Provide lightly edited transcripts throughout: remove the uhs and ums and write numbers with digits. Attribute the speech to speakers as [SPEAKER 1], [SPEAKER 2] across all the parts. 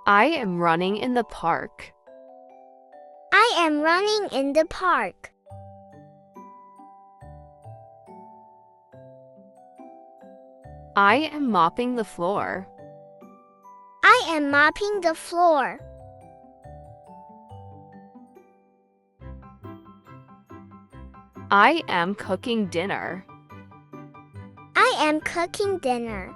[SPEAKER 1] I am running in the park.
[SPEAKER 2] I am running in the park.
[SPEAKER 1] I am mopping the floor.
[SPEAKER 2] I am mopping the floor.
[SPEAKER 1] I am cooking dinner.
[SPEAKER 2] I am cooking dinner.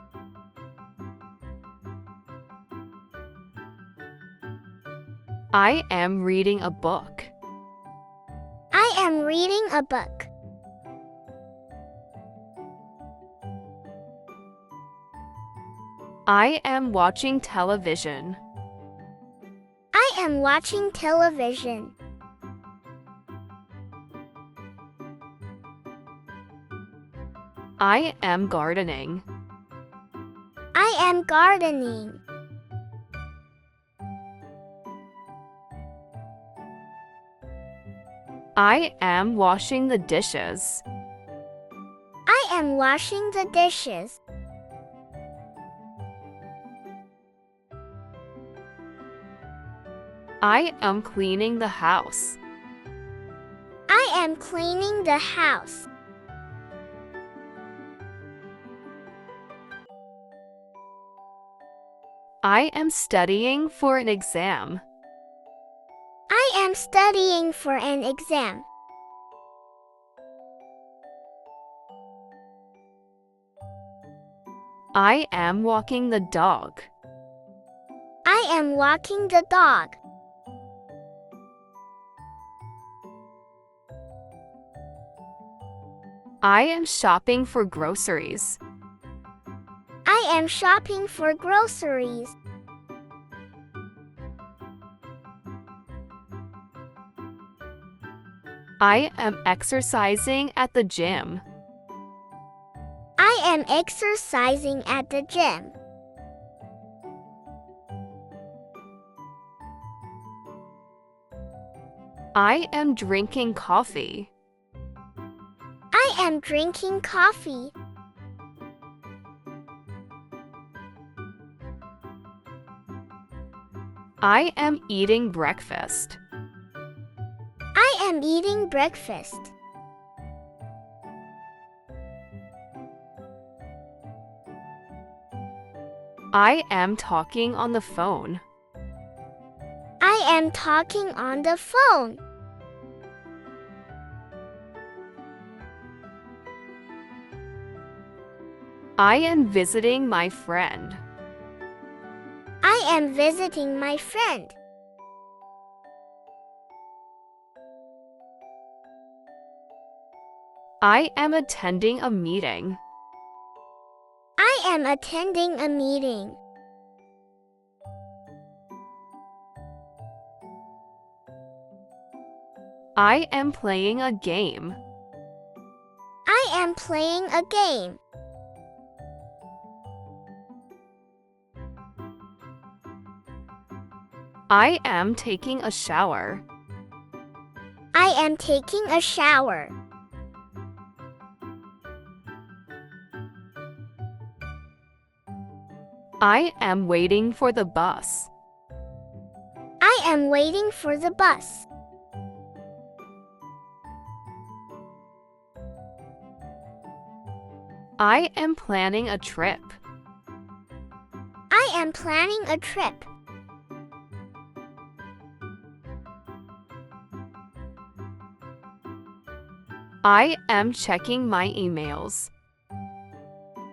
[SPEAKER 1] I am reading a book.
[SPEAKER 2] I am reading a book.
[SPEAKER 1] I am watching television.
[SPEAKER 2] I am watching television.
[SPEAKER 1] I am gardening.
[SPEAKER 2] I am gardening.
[SPEAKER 1] I am washing the dishes.
[SPEAKER 2] I am washing the dishes.
[SPEAKER 1] I am cleaning the house.
[SPEAKER 2] I am cleaning the house.
[SPEAKER 1] I am studying for an exam.
[SPEAKER 2] I am studying for an exam.
[SPEAKER 1] I am walking the dog.
[SPEAKER 2] I am walking the dog.
[SPEAKER 1] I am shopping for groceries.
[SPEAKER 2] I am shopping for groceries.
[SPEAKER 1] I am exercising at the gym.
[SPEAKER 2] I am exercising at the gym.
[SPEAKER 1] I am drinking coffee.
[SPEAKER 2] I am drinking coffee.
[SPEAKER 1] I am eating breakfast.
[SPEAKER 2] I am eating breakfast.
[SPEAKER 1] I am talking on the phone.
[SPEAKER 2] I am talking on the phone.
[SPEAKER 1] I am visiting my friend.
[SPEAKER 2] I am visiting my friend.
[SPEAKER 1] I am attending a meeting.
[SPEAKER 2] I am attending a meeting.
[SPEAKER 1] I am playing a game.
[SPEAKER 2] I am playing a game.
[SPEAKER 1] I am taking a shower.
[SPEAKER 2] I am taking a shower.
[SPEAKER 1] I am waiting for the bus.
[SPEAKER 2] I am waiting for the bus.
[SPEAKER 1] I am planning a trip.
[SPEAKER 2] I am planning a trip.
[SPEAKER 1] I am checking my emails.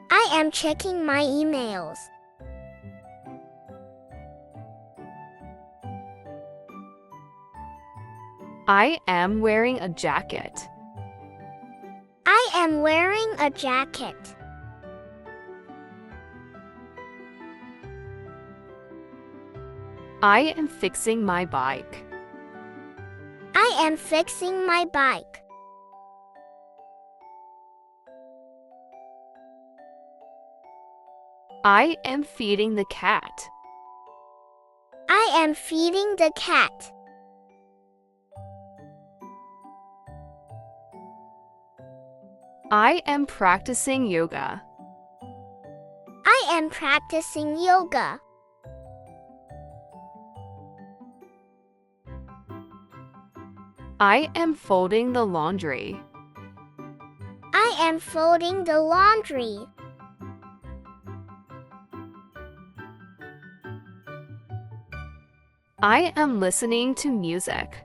[SPEAKER 2] I am checking my emails.
[SPEAKER 1] I am wearing a jacket.
[SPEAKER 2] I am wearing a jacket.
[SPEAKER 1] I am fixing my bike.
[SPEAKER 2] I am fixing my bike.
[SPEAKER 1] I am feeding the cat.
[SPEAKER 2] I am feeding the cat.
[SPEAKER 1] I am practicing yoga.
[SPEAKER 2] I am practicing yoga.
[SPEAKER 1] I am folding the laundry.
[SPEAKER 2] I am folding the laundry.
[SPEAKER 1] I am listening to music.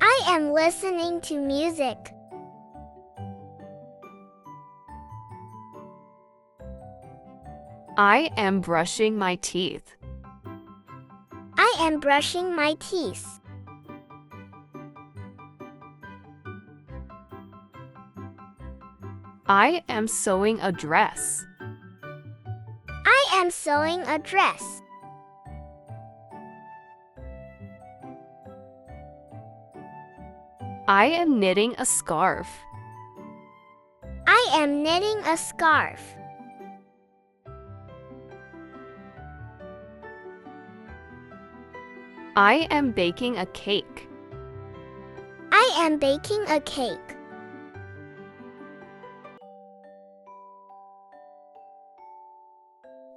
[SPEAKER 2] I am listening to music.
[SPEAKER 1] I am brushing my teeth.
[SPEAKER 2] I am brushing my teeth.
[SPEAKER 1] I am sewing a dress.
[SPEAKER 2] I am sewing a dress.
[SPEAKER 1] I am knitting a scarf.
[SPEAKER 2] I am knitting a scarf.
[SPEAKER 1] I am baking a cake.
[SPEAKER 2] I am baking a cake.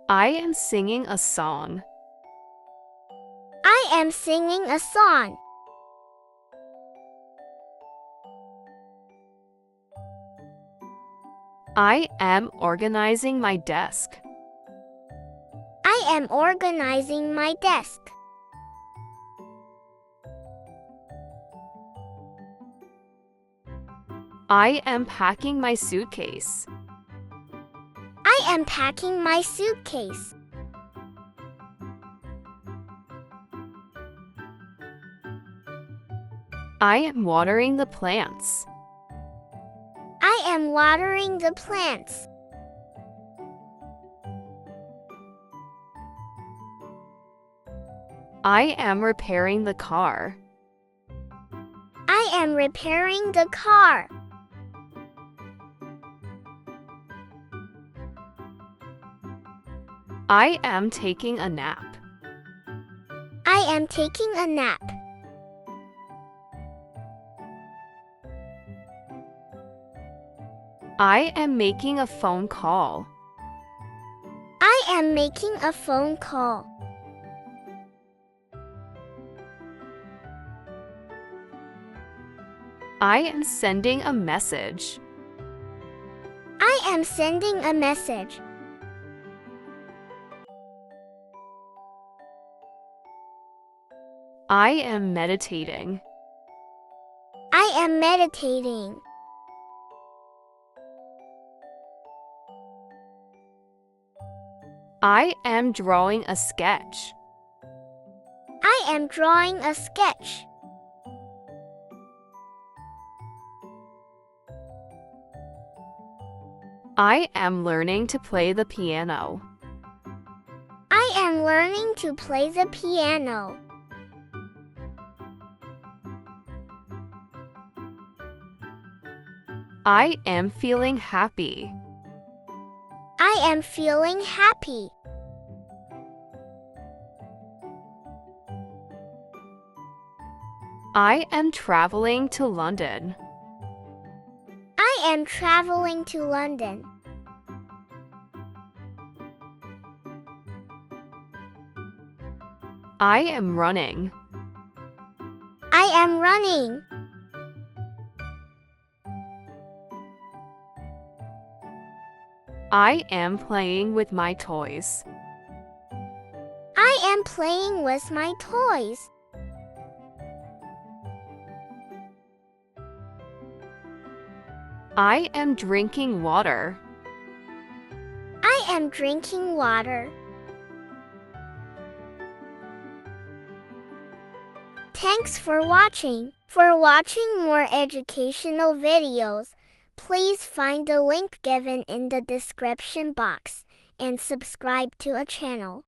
[SPEAKER 1] I am singing a song.
[SPEAKER 2] I am singing a song.
[SPEAKER 1] I am organizing my desk.
[SPEAKER 2] I am organizing my desk.
[SPEAKER 1] I am packing my suitcase.
[SPEAKER 2] I am packing my suitcase.
[SPEAKER 1] I am watering the plants.
[SPEAKER 2] I am watering the plants.
[SPEAKER 1] I am repairing the car.
[SPEAKER 2] I am repairing the car.
[SPEAKER 1] I am taking a nap.
[SPEAKER 2] I am taking a nap.
[SPEAKER 1] I am making a phone call.
[SPEAKER 2] I am making a phone call.
[SPEAKER 1] I am sending a message.
[SPEAKER 2] I am sending a message.
[SPEAKER 1] I am meditating.
[SPEAKER 2] I am meditating.
[SPEAKER 1] I am drawing a sketch.
[SPEAKER 2] I am drawing a sketch.
[SPEAKER 1] I am learning to play the piano.
[SPEAKER 2] I am learning to play the piano.
[SPEAKER 1] I am feeling happy.
[SPEAKER 2] I am feeling happy.
[SPEAKER 1] I am traveling to London.
[SPEAKER 2] I am traveling to London.
[SPEAKER 1] I am running.
[SPEAKER 2] I am running.
[SPEAKER 1] I am playing with my toys.
[SPEAKER 2] I am playing with my toys.
[SPEAKER 1] I am drinking water.
[SPEAKER 2] I am drinking water. Thanks for watching. For watching more educational videos, please find the link given in the description box and subscribe to our channel.